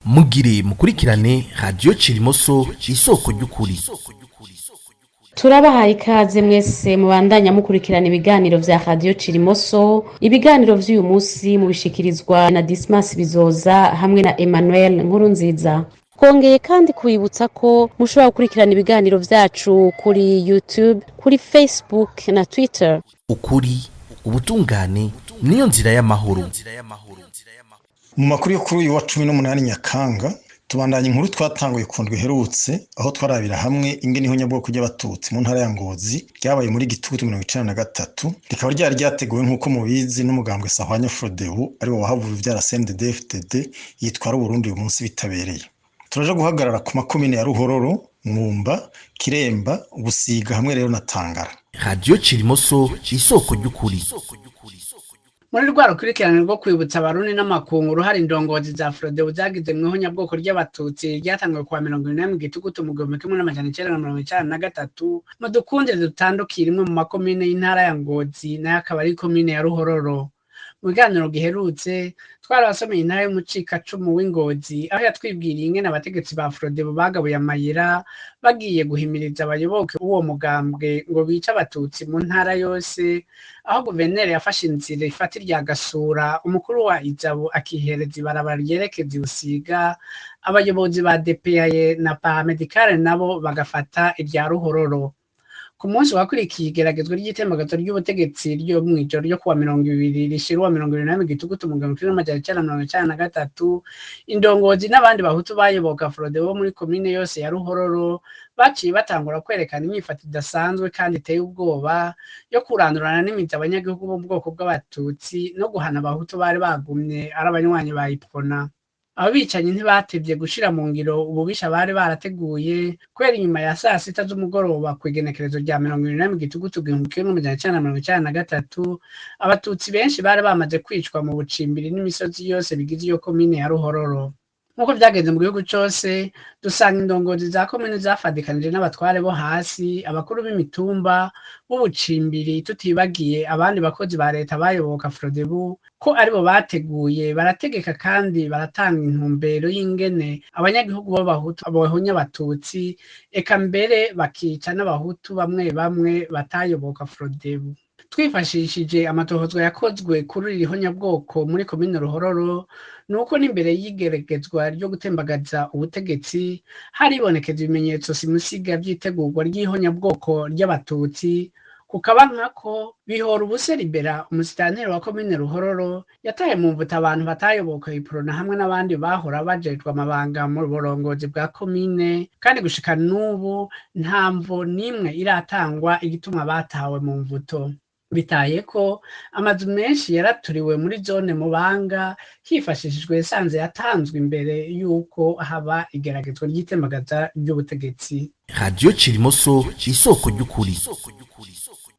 mugire mukurikirane radio Cirimoso isoko ry'ukuri. Turabahaye ikaze mwese mubandanya mukurikirana ibiganiro vya Radio Cirimoso. Ibiganiro vy'uyu musi mubishikirizwa na Dismas Bizoza hamwe na Emmanuel Nkurunziza. Twongeye kandi kubibutsa ko mushobora gukurikirana ibiganiro vyacu kuri YouTube, kuri Facebook na Twitter. Ukuri, ubutungane, niyo nzira y'amahoro. Mu makuru yo kuri uyu wa 18 Nyakanga tubandanye inkuru twatanguye kundwa iherutse aho twarabira hamwe ingene ihonyabwoko ry'abatutsi mu ntara ya Ngozi ryabaye muri Gitutu 1993 rikaba ryari ryateguwe nk'uko mubizi n'umugambwe Sahwanya Frodebu ari wo wahavura ivyara CNDD-FDD yitwara Burundi uyu munsi bitabereye. Turaje guhagarara ku makomine ya Ruhororo, Mwumba, Kiremba, Busiga hamwe rero na Tangara. Radio Cirimoso isoko ry'ukuri. Muri rwa rukurikirane rwo kwibutsa abarundi n'amakungu uruhare indongozi za Frodebu zagize mu ihonyabwoko ry'abatutsi ryatanzwe kuwa 28 Gitugutu mu 1993 mu dukunde dutandukira imwe mu makomine y'intara ya Ngozi nayo akaba ari komine ya Ruhororo. Mu biganiro giherutse twarabasomeye intara y'umucikacumu w'Ingozi aho yatwibwiriye ingene abategetsi ba Frodebu bagabuye amayira bagiye guhimiriza abayoboke uwo mugambwe ngo bice abatutsi mu ntara yose, aho guverineri yafashe inzira ifata irya Gasura umukuru wa Izabu akihereza ibarabara ryerekeza Busiga, abayobozi ba DPA na paramedicale nabo bagafata irya Ruhororo. Ku munsi wakurikiye igeragezwa ry'itembagazo ry'ubutegetsi ryo mw'ijoro ryo kuwa 20 rishirwa 28 Gitugutu mu 1993, indongozi n'abandi bahutu bayoboka Frodebu muri komine yose ya Ruhororo baciye batangura kwerekana imyifato idasanzwe kandi iteye ubwoba yo kurandurana n'imizi abanyagihugu bo mu bwoko bw'abatutsi no guhana abahutu bari bagumye ari abanywanyi ba Ipona. Abicanyi ntibatevye gushira mu ngiro ububisha bari barateguye kwera inyuma ya saa sita z'umugoroba kw'igenekerezo rya 28 Gitugutu 1993 abatutsi benshi bari bamaze kwicwa mu bucimbiri n'imisozi yose bigize iyo komine ya Ruhororo. Nkuko vyagenze mu gihugu cose, dusanga indongozi za komine zafadikanije n'abatware bo hasi, abakuru b'imitumba b'ubucimbiri, tutibagiye abandi bakozi ba leta bayoboka Frodebu ko aribo bateguye barategeka kandi baratanga intumbero y'ingene abanyagihugu b'abahutu abohonya abatutsi, eka mbere bakica n'abahutu bamwe bamwe batayoboka Frodebu. Twifashishije amatohozwa yakozwe kuri iri honyabwoko muri komine Ruhororo, nuko n'imbere y'igeragezwa ryo gutembagaza ubutegetsi haribonekeza ibimenyetso simusiga vy'itegurwa ry'ihonyabwoko ry'abatutsi. Kukaba nkako Bihora Ubuse Libera, umusitanteri wa komine Ruhororo, yataye mu mvuta abantu batayoboka Iprona hamwe n'abandi bahora bajejwe amabanga mu burongozi bwa komine, kandi gushika n'ubu nta mvo n'imwe iratangwa igituma batawe mu mvuto. Bitaye ko amazu menshi yaraturiwe muri zone Mubanga hifashishijwe esanze yatanzwe imbere yuko haba igeragezwa ry'itembagaza ry'ubutegetsi. Radio Cirimoso isoko ry'ukuri.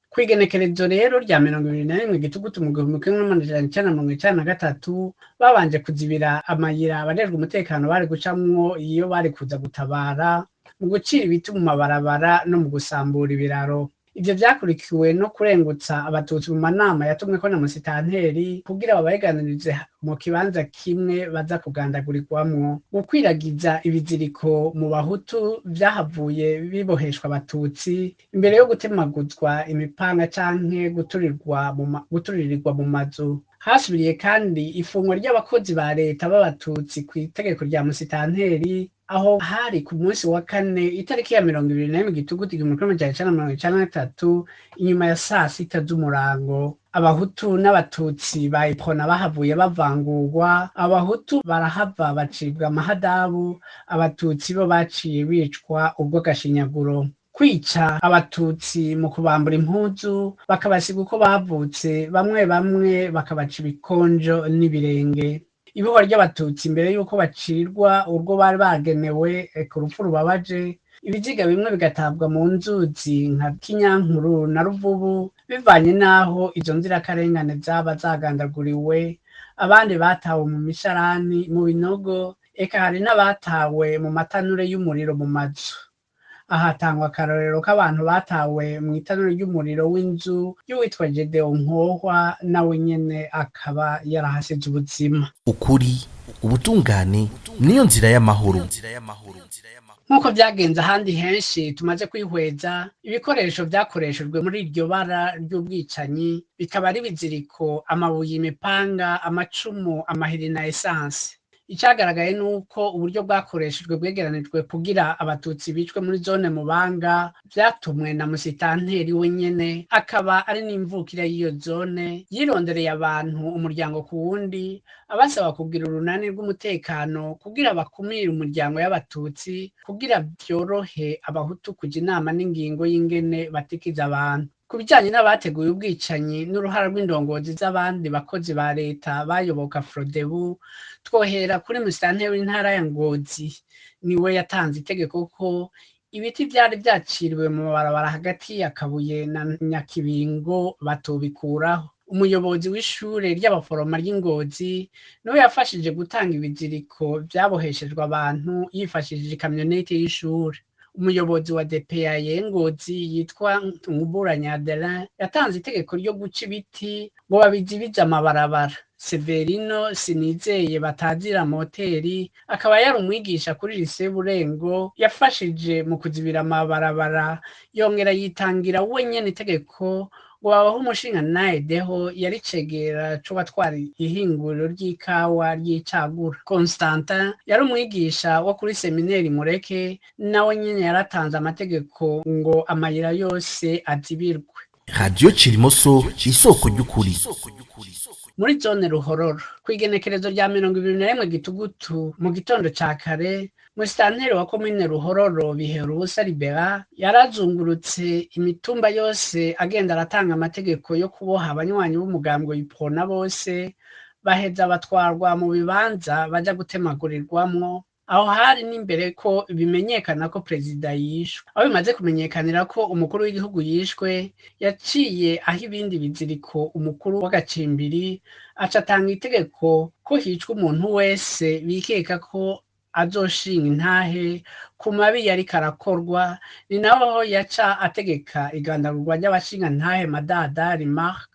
Kwigenekerezo rero rya 21 Gitugutu mu 1993 babanje kuzibira amayira abarejwe umutekano bari gucamwo iyo bari kuza gutabara mu gucira ibiti mu mabarabara no mu gusambura ibiraro. Ivyo vyakurikiwe no kurengutsa abatutsi mu manama yatumweko na musitanteri kugira babareganirize mu kibanza kimwe baza kugandagurirwamwo. Gukwiragiza ibiziriko mu bahutu vyahavuye biboheshwa abatutsi imbere yo gutemaguzwa imipanga canke guturirirwa mu mazu. Hasubiriye kandi ifungwa ry'abakozi ba leta b'abatutsi kw'itegeko rya musitanteri, aho hari ku munsi wa kane itariki ya 21 Gitugutu 1993 inyuma ya saa sita z'umurango. Abahutu n'abatutsi ba Ipona bahavuye bavangurwa, abahutu barahava bacibwa amahadabu, abatutsi bo baciye bicwa ubwo gashinyaguro. Kwica abatutsi mu kubambura impuzu bakabasiga uko bavutse, bamwe bamwe bakabaca ibikonjo n'ibirenge. Ibihwa ry'abatutsi imbere yuko bacirwa urwo bari bagenewe ku rupfu rubabaje, ibiziga bimwe bigatabwa mu nzuzi nka Kinyankuru na Ruvubu bivanye naho izo nzirakarengane zaba zagandaguriwe, abandi batawe mu misharani, mu binogo, eka hari n'abatawe mu matanure y'umuriro mu mazu. Ahatangwa akarorero k'abantu batawe mu itanura ry'umuriro w'inzu y'uwitwa Gedeon Nkohwa, nawe nyene akaba yarahasize ubuzima. Ukuri, ubutungane niyo nzira y'amahoro. nk'uko byagenze ahandi henshi tumaze kwihweza ibikoresho byakoreshejwe muri iryo bara ry'ubwicanyi bikaba ari ibiziriko, amabuye, imipanga, amacumu, amahiri na esanse. Icyagaragaye ni uko uburyo bwakoreshejwe bwegeranijwe kugira abatutsi bicwe muri zone Mubanga byatumwe na musitanteri wenyene, akaba ari n'imvukira y'iyo zone, yirondereye abantu umuryango ku wundi abasaba kugira urunani rw'umutekano kugira bakumire umuryango y'abatutsi, kugira byorohe abahutu kuja inama n'ingingo y'ingene batikiza abantu. Ku bijyanye n'abateguye ubwicanyi n'uruhara rw'indongozi z'abandi bakozi ba leta bayoboka Frodebu, twohera kuri musitanteri w'intara ya Ngozi. Niwe yatanze itegeko ko ibiti byari byaciriwe mu mabarabara hagati ya Kabuye na Nyakibingo batobikuraho. Umuyobozi w'ishure ry'abaforoma ry'Ingozi niwe yafashije gutanga ibiziriko byaboheshejwe abantu yifashishije ikamyonete y'ishure. Umuyobozi wa DPA Ngozi yitwa Nguburanya Adelin yatanze itegeko ryo guca ibiti ngo babizibize amabarabara. Severino Sinizeye batazira moteri akaba yari umwigisha kuri lycée Burengo yafashije mu kuzibira amabarabara, yongera yitangira wenyene itegeko ngo babaho umushingantahe Deho yari cegera co batwara ihinguriro ry'ikawa ry'icagura. Constantin yari umwigisha wo kuri semineri Mureke, nawe nyene yaratanze amategeko ngo amayira yose azibirwe. Radio Cirimoso isoko ry'ukuri. Muri zone Ruhororo kw'igenekerezo rya 21 Gitugutu mu gitondo ca kare, musitanteri wa komine Ruhororo Biherubusa Libera yarazungurutse imitumba yose agenda aratanga amategeko yo kuboha abanywanyi b'umugambwe Iprona bose, baheza batwarwa mu bibanza baja gutemagurirwamwo. Aho hari n'imbere ko bimenyekana ko perezida yishwe. Aho bimaze kumenyekanira ko umukuru w'igihugu yishwe, yaciye aho ibindi biziriko umukuru w'agacimbiri aca atanga itegeko ko hicwa umuntu wese bikeka ko azoshinga intahe ku mabi yariko arakorwa. Ni naho yaca ategeka igandagurwa ry'abashinga ntahe Madadari Marc,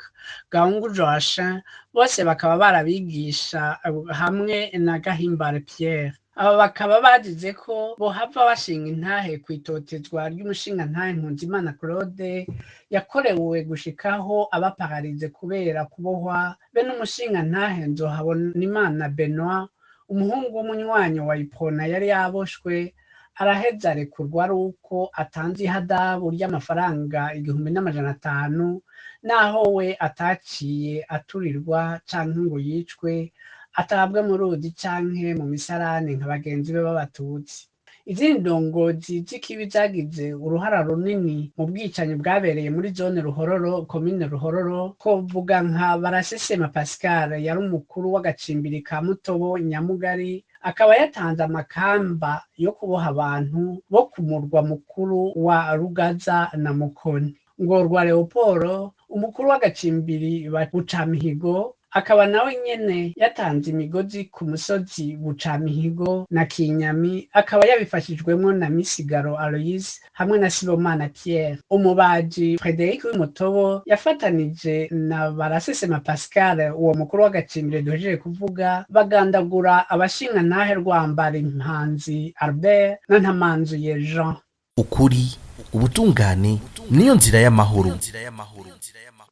Gahungu Joachim, bose bakaba barabigisha hamwe na Gahimbare Pierre. Aba bakaba bagize ko bohava bashinga intahe kwitotezwa ry'umushinga ntahe Nkunzimana Claude yakorewe gushikaho abapararize kubera kubohwa, be n'umushinga ntahe Nzohabonimana Benoit, umuhungu w'umunywanyi wa Iprona yari yaboshwe, araheza arekurwa ari uko atanze ihadabu ry'amafaranga 1,500, naho we ataciye aturirwa canke ngo yicwe, atabwe mu ruzi canke mu misarane nka bagenzi be b'abatutsi. Izindi ndongozi z'ikibi zagize uruhara runini mu bwicanyi bwabereye muri zone Ruhororo, komine Ruhororo, ko vuga nka Barasesema Pascal yari umukuru w'agacimbiri ka Mutobo Nyamugari, akaba yatanze amakamba yo kuboha abantu bo ku murwa mukuru wa Rugaza na Mukoni. Ngorwa Leoporo, umukuru w'agacimbiri ba Bucamihigo, akaba nawe nyene yatanze imigozi ku musozi Bucamihigo na Kinyami, akaba yabifashijwemo na Misigaro Aloise hamwe na Sibomana Pierre. Umubaji Frederic w'Umutobo yafatanije na Barasesema Pascal, uwo mukuru w'agacimbiri duhejeje kuvuga, bagandagura abashinga ntahe Rwambara Impanzi Albert na Ntamanzuye Jean. Ukuri, ubutungane niyo nzira y'amahoro.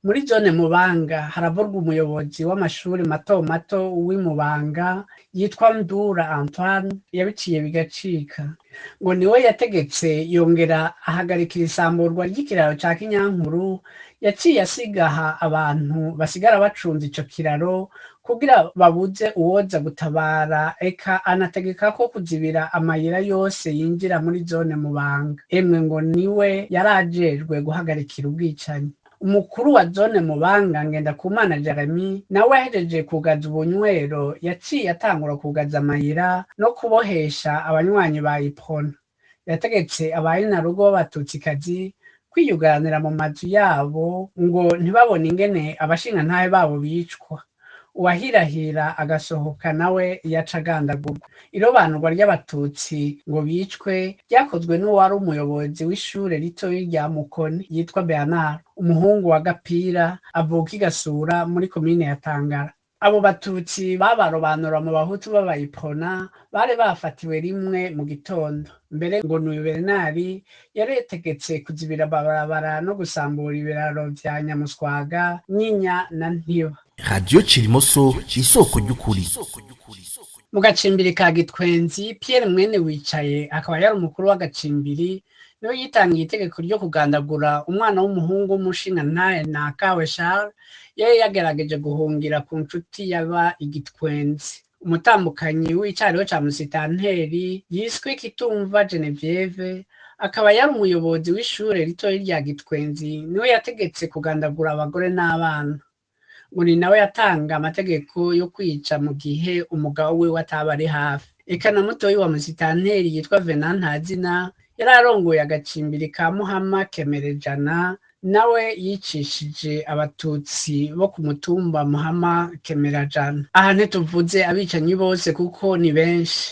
Muri zone Mubanga haravurwa umuyobozi w'amashuri mato mato w'Imubanga yitwa Ndura Antoine, yabiciye bigacika. Ngo niwe yategetse yongera ahagarikira isamburwa ry'ikiraro ca Kinyankuru, yaciye asigaha abantu basigara bacunze ico kiraro kugira babuze uwoza gutabara, eka anategeka ko kuzibira amayira yose yinjira muri zone Mubanga. Emwe ngo niwe yarajejwe guhagarikira ubwicanyi. Umukuru wa zone Mubanga Ngendakumana Jeremy nawe ahejeje kugaza ubunywero, yaciye atangura kugaza amayira no kubohesha abanywanyi ba Iprona. Yategetse abayinarugo b'abatutsikazi kwiyugaranira mu mazu yabo ngo ntibabone ingene abashinga ntahe babo bicwa. Uwahirahira agasohoka nawe yaca agandagurwa. Irobanurwa ry'abatutsi ngo bicwe ryakozwe n'uwari umuyobozi w'ishure ritoyi rya Mukoni yitwa Bernard, umuhungu wa Gapira, avuka i Gasura muri komine ya Tangara. abo batutsi babarobanura mu bahutu b'abayipona bari bafatiwe rimwe mu gitondo. Mbere ngo n'uyu Bernari yari yategetse kuzibira amabarabara no gusambura ibiraro vya Nyamuswaga, Nyinya na Ntiba. Radio Cirimoso isoko ry'ukuri. Mu gacimbiri ka Gitwenzi, Pierre Mwene Wicaye akaba yari umukuru w'agacimbiri, niwe yitangiye itegeko ryo kugandagura umwana w'umuhungu w'umushingantahe Nakawe Charles yari yagerageje guhungira ku nshuti yaba Igitwenzi. Umutambukanyi w'icariho ca musitanteri yiswe Kitumva Genevieve akaba yari umuyobozi w'ishure ritoyi rya Gitwenzi, niwe yategetse kugandagura abagore n'abana. Muri nawe yatanga amategeko yo kwica mu gihe umugabo we ataba ari hafi. Eka na mutoyi wa musitanteri yitwa Venant Ntazina yari arongoye agacimbiri ka Muhama Kemerejana, nawe yicishije abatutsi bo ku mutumba Muhama Kemerajana. Aha ntituvuze abicanyi bose kuko ni benshi.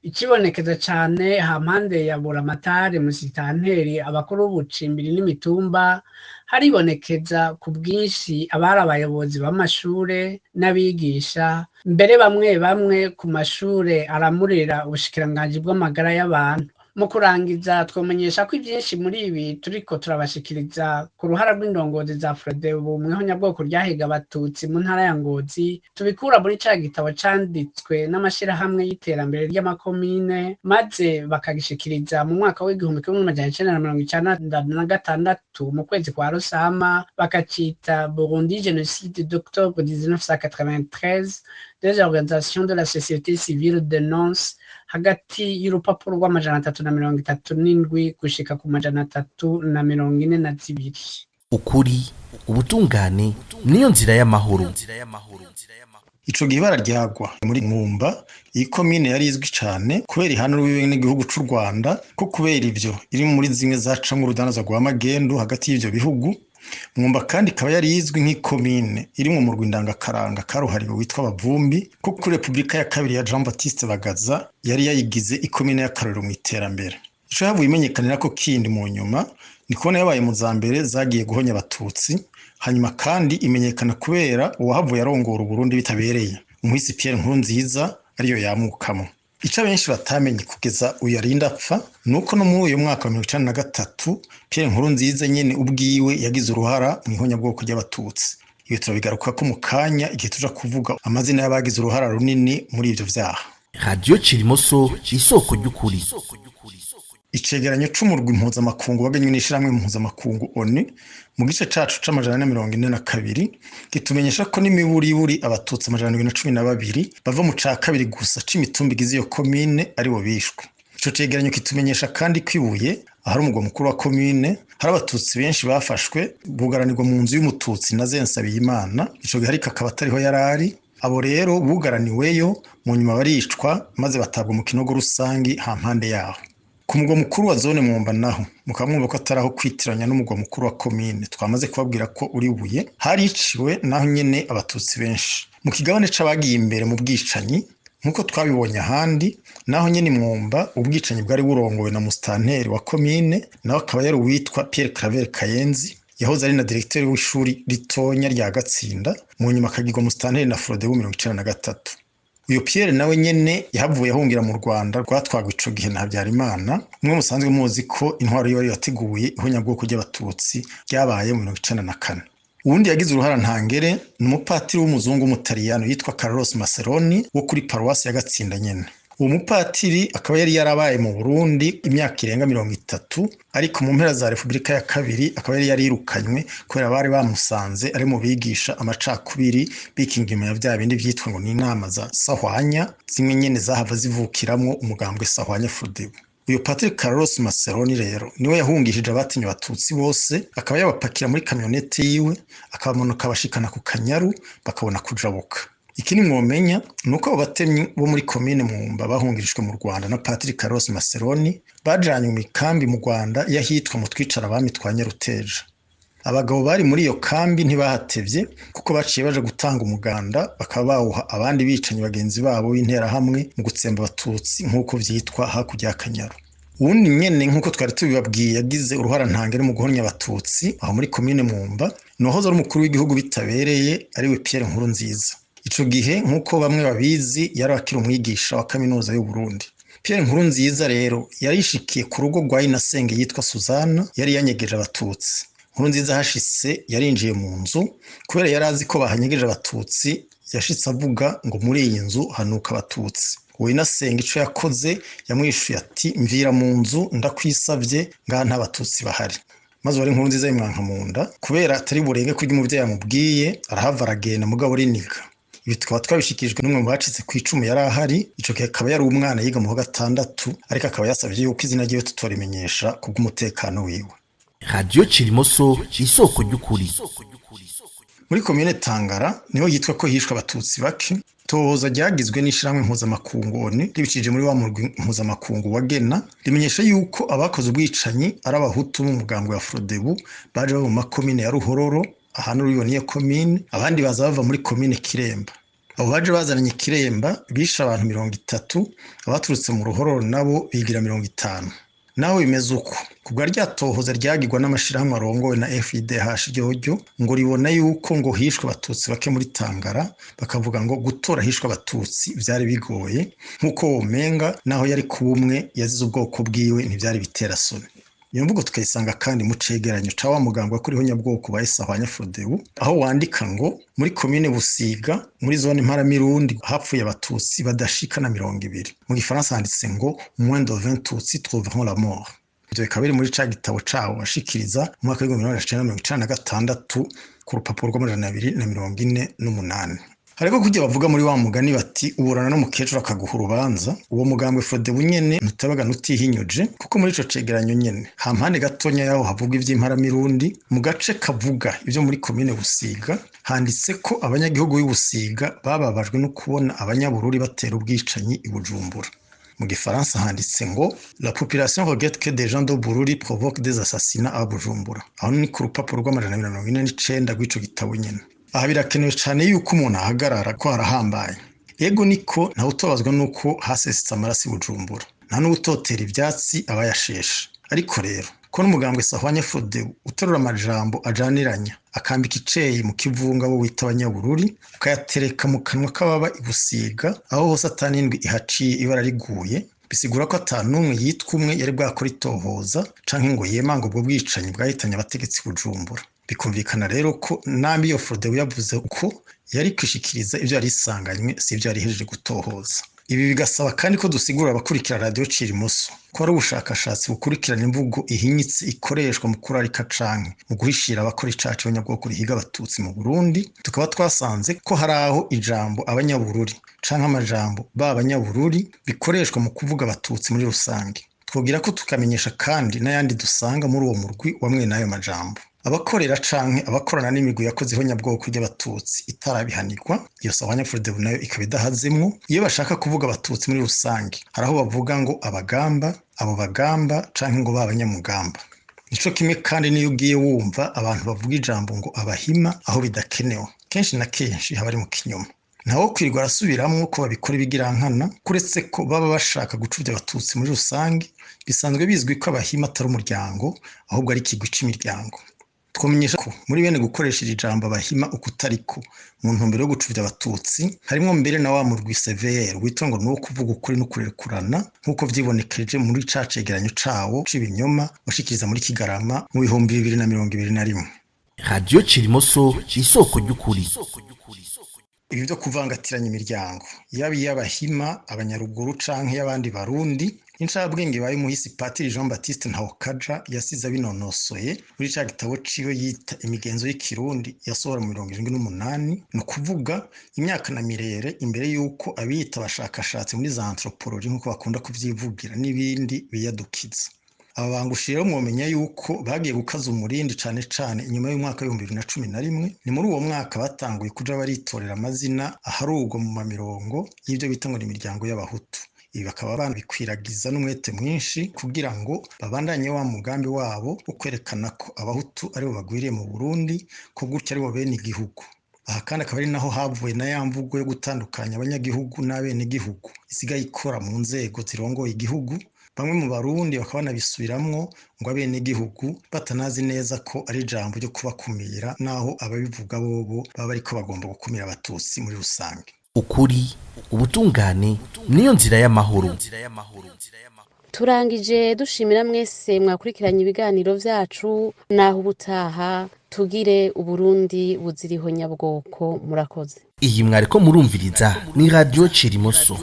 Ikibonekeza cane hampande ya Buramatari, musitanteri, abakuru b'ubucimbiri n'imitumba, haribonekeza ku bwinshi abari abayobozi b'amashure n'abigisha, mbere bamwe bamwe ku mashure aramurira ubushikiranganji bw'amagara y'abantu. Mu kurangiza twomenyesha ko ivyinshi muri ibi turiko turabashikiriza ku ruhara rw'indongozi za Frodebu mw'ihonyabwoko ryahiga abatutsi mu ntara ya Ngozi, tubikura muri ca gitabo canditswe n'amashirahamwe y'iterambere ry'amakomine, maze bakagishikiriza mu mwaka w'igihumbi kimwe n'amajana icenda na mirongo icenda na gatandatu mu kwezi kwa Rusama, bakacita Burundi Génocide d'octobre 1993 des organisations de la société civile dénonce, hagati y'urupapuro rw'amajana 337 gushika ku majana 342. Ukuri, ubutungane niyo nzira y'amahoro. Ico gihe bararyagwa muri Mwumba, iyi komine yari izwi cane kubera ihano rw'iwe n'igihugu c'u Rwanda, ko kubera ivyo iri muri zimwe zacamwe urudanaza rwa magendu hagati y'ivyo bihugu. Mwumba kandi ikaba yari izwi nk'ikomine iri mu murwi ndangakaranga karuhariwe witwa Abavumbi, ko kuri Republika ya kabiri ya Jean Baptiste Bagaza yari yayigize ikomine y'akarorero mu iterambere. Ico havuye imenyekanira ko kindi mu nyuma ni kubona yabaye mu zambere zagiye guhonya abatutsi, hanyuma kandi imenyekana kubera uwahavuye arongora Burundi bitabereye, umuhisi Pierre Nkurunziza ariyo yamukamo. Ico benshi batamenye kugeza uyu arinda apfa nuko no muri uyu mwaka wa 1993 Pierre Nkurunziza nyene ubwiwe yagize uruhara mu ihonyabwoko ry'abatutsi. Iyo turabigaruka ko mu kanya igihe tuja kuvuga amazina y'abagize uruhara runini muri ivyo vyaha. Radio Cirimoso isoko ry'ukuri. Icegeranyo c'umurwi mpuzamakungu waganywe n'ishiramwe mpuzamakungu ONU mu gice cacu c'amajana 42 gitumenyesha ko n'imiburiburi abatutsi amajana 112 bava mu ca kabiri gusa c'imitumba igize iyo komine ari bo bishwe. Ico cegeranyo kitumenyesha kandi kwibuye ahari umugwa mukuru wa komine hari abatutsi benshi bafashwe bugaranirwa mu nzu y'umututsi na Zensabiyimana, ico gihe ariko akaba atariho yarari. Abo rero bugaraniweyo mu nyuma baricwa maze batabwa mu kinogo rusangi hampande yaho. Ku mugwa mukuru wa zone Mwumba naho mukamwumva ko ataraho kwitiranya n'umugwa mukuru wa komine twamaze kubabwira ko uri Buye, hariciwe naho nyene abatutsi benshi. Mu kigabane c'abagiye imbere mu bwicanyi nkuko twabibonye ahandi, naho nyene Mwumba ubwicanyi bwari burongowe na musitanteri wa komine, naho akaba yari uwitwa Pierre Claver Kayenzi, yahoze ari na directeur w'ishuri ritonya rya Gatsinda, mu nyuma akagirwa musitanteri na Frodebu 1993. Uyo Pierre nawe nyene yahavuye ahungira mu Rwanda rwatwagwa ico gihe na Habyarimana, umwe musanzwe muzi ko intwaro yari yateguye ihonyabwoko ry'abatutsi ryabaye mu 1994. Uwundi yagize uruhara ntangere ni umupatiri w'umuzungu w'umutaliyano yitwa Carlos Maceroni wo kuri paruwasi ya Gatsinda nyene. Uwo mupatiri akaba yari yarabaye mu Burundi imyaka irenga 30, ariko mu mpera za Republika ya kabiri akaba yari yarirukanywe kubera bari bamusanze ari mu bigisha amacakubiri bikingima ya vya bindi vyitwa ngo ni inama za Sahwanya, zimwe nyene zahava zivukiramwo umugambwe Sahwanya Frodebu. Uyo Patrick Carlos Maceroni rero niwe yahungishije abatinye abatutsi bose, akaba yabapakira muri kamyonete yiwe akabamanuka bashikana ku Kanyaru bakabona kujabuka. Ikindi mwomenya nuko abo batemyi bo muri komine Mwumba bahungirijwe mu Rwanda na Patrick Carlos Maceroni bajanye mu mikambi mu Rwanda yahitwa mu twicara abami twa Nyaruteja. Abagabo bari muri iyo kambi ntibahatevye kuko baciye baje gutanga umuganda bakaba bawuha abandi bicanyi bagenzi babo b'intera hamwe mu gutsemba abatutsi nk'uko vyitwa hakurya y'Akanyaru. Uwundi nyene nk'uko twari tubibabwiye yagize uruhara ntangere mu guhonya abatutsi aho muri komine Mwumba, nohoze ari umukuru w'igihugu bitabereye ariwe Pierre Nkurunziza. ico gihe nk'uko bamwe babizi yari akiri umwigisha wa kaminuza y'u Burundi. Pierre Nkurunziza rero yarishikiye ku rugo rwa Inasenge yitwa Suzana yari yanyegeje abatutsi. Nkurunziza hashitse yarinjiye mu nzu kubera yari azi ko bahanyegeje abatutsi, yashitse avuga ngo muri iyi nzu hanuka abatutsi. Uwo Inasenge ico yakoze yamwishuye ati mvira mu nzu ndakwisavye ngaha nta batutsi bahari. Maze wari Nkurunziza yimwanka mu nda kubera atari burenge kurya umuvyeyi yamubwiye, arahava aragenda mugabo riniga. Ibi tukaba twabishikijwe n'umwe mu bacitse ku icumu yari ahari, ico gihe akaba yari umwana yiga mu wa gatandatu, ariko akaba yasavye yuko izina ryiwe tutorimenyesha kubw'umutekano wiwe. Radio Cirimoso isoko ry'ukuri. Muri komine Tangara niho yitwa ko hishwe abatutsi bake. Tohoza ryagizwe n'ishirahamwe mpuzamakungu ONU ribicije muri wa murwi mpuzamakungu wagena rimenyesha yuko abakoze ubwicanyi ari abahutu mu mugambwe wa Frodebu baje bava mu makomine ya Ruhororo ahantu ruboniye komine, abandi baza bava muri komine Kiremba. Abo baje bazananye Kiremba bishe abantu 30, abaturutse mu Ruhororo nabo bigira 50. Naho bimeze uko kubwa ryatohoza ryagirwa n'amashirahamwe arongowe na FIDH ryo ngo ribona yuko ngo hishwe abatutsi bake muri Tangara, bakavuga ngo gutora hishwe abatutsi vyari bigoye nkuko womenga naho yari kubumwe yazize ubwoko bwiwe ntivyari bitera soni. Iyo mvugo tukayisanga kandi mu cegeranyo ca wa mugambwe kuriho nyabwoko ba Esahwanya Frodebu, aho wandika ngo muri komine Busiga muri zone Mparamirundi hapfuye abatutsi badashika na 20. Mu gifaransa handitse ngo moins de 20 tutsi trouveront la mort. Ivyo bikaba biri muri ca gitabo cawo bashikiriza mu mwaka wa 1996 ku rupapuro rw'248. Hariko kujya bavuga muri wa mugani bati uburana n'umukecuru akaguha urubanza. Uwo mugambwe Frodebu nyene nutabaga nutihinyuje kuko muri ico cegeranyo nyene hampande gatonya yaho havuga ivy'Imparamirundi, mu gace kavuga ivyo muri komine Busiga handitse ko abanyagihugu b'Ibusiga bababajwe no kubona abanyabururi batera ubwicanyi i Bujumbura. Mu gifaransa handitse ngo la population regrette que des gens de Bururi provoquent des assassinats à Bujumbura. Aho ni ku rupapuro rw'149 rw'ico gitabo nyene. Aha birakenewe cyane yuko umuntu ahagarara ko harahambaye. Ego niko nta utobazwa nuko hasesetse amaraso i Bujumbura, nta n'utotera ivyatsi abayashesha. Ariko rero ko n'umugambwe Esahwanya Frodebu uterura amajambo ajaniranya akambika iceye mu kivunga bo wita abanyabururi, ukayatereka mu kanwa k'ababa Ibusiga aho hose atanindwi ihaciye ibara riguye, bisigura ko atanumwe yitwa umwe yari bwakora itohoza canke ngo yemanga ubwo bwicanyi bwahitanye abategetsi Bujumbura. Bikumvikana rero ko nambi iyo Frodebu yavuze uko yari kwishikiriza ivyo yari isanganywe si ivyo yari hejeje gutohoza. Ibi bigasaba kandi ko dusigura abakurikira Radio Cirimoso ko ari ubushakashatsi bukurikirana imvugo ihinyitse ikoreshwa mu kurarika canke mu guhishira abakora icaha c'abanyabwoko rihiga abatutsi mu Burundi. Tukaba twasanze ko hari aho ijambo abanyabururi canke amajambo b'abanyabururi bikoreshwa mu kuvuga abatutsi muri rusange. Twogira ko tukamenyesha kandi n'ayandi dusanga muri uwo murwi wamwe n'ayo majambo. Abakorera canke abakorana n'imigwi yakozeho nyabwoko ry'abatutsi itarabihanirwa, iyo Esahwanya Frodebu nayo ikaba idahazemwo. Iyo bashaka kuvuga abatutsi muri rusange hari aho bavuga ngo abagamba, abo bagamba canke ngo babanyamugamba. Nico kimwe kandi niyo ugiye wumva abantu bavuga ijambo ngo abahima aho bidakenewe, kenshi na kenshi haba ari mu kinyoma. Ntawo kwirirwa arasubiramwo ko babikora ibigirankana, kuretse ko baba bashaka gucuvya abatutsi muri rusange. Bisanzwe bizwi ko abahima atari umuryango ahubwo ari ikigwi c'imiryango. Twamenyesha ko muri bene gukoresha ijambo abahima ukutariko mu ntumbero yo gucuvya abatutsi harimo mbere na wa murwi CVR witwa ngo nuwo kuvuga ukuri no kurekurana, nkuko vyibonekeje muri ca cegeranyo cawo c'ibinyoma bashikiriza muri Kigarama mu 2021. Radio Cirimoso isoko ry'ukuri. Ibi byo kuvangatiranya imiryango yaba iy'abahima, abanyaruguru canke y'abandi barundi, incabwenge baye muhisi Patiri Jean Baptiste Ntawukaja yasize abinonosoye muri ca gitabo ciwe yita imigenzo y'ikirundi yasohora mu 78. No kuvuga imyaka na mirere imbere yuko abita abashakashatsi muri za anthropologie nkuko bakunda kuvyivugira n'ibindi biyadukiza. Aba bangushira mwomenya yuko bagiye gukaza umurindi cane cane inyuma y'umwaka wa 2011. Ni muri uwo mwaka batanguye kuja baritorera amazina aharugwa mu mamirongo y'ivyo bita ngo imiryango y'abahutu. Ibi bakaba bikwiragiza n'umwete mwinshi kugira ngo babandanye wa mugambi wabo wo kwerekana ko abahutu aribo bagwiriye mu Burundi, ko gutya aribo bene igihugu. aha kandi akaba ari naho havuye na ya mvugo yo gutandukanya abanyagihugu n'abenegihugu isigaye ikora mu nzego zirongoye igihugu. Bamwe mu barundi bakaba banabisubiramwo ngo abenegihugu batanazi neza ko ari ijambo ryo kubakumira, naho ababivuga bobo baba bariko bagomba gukumira abatutsi muri rusange. ukuri ubutungane niyo nzira y'amahoro. turangije dushimira mwese mwakurikiranye ibiganiro vyacu, naho ubutaha tugire Uburundi buziriho nyabwoko. Murakoze. Iyi mwariko murumviriza ni Radio Cirimoso.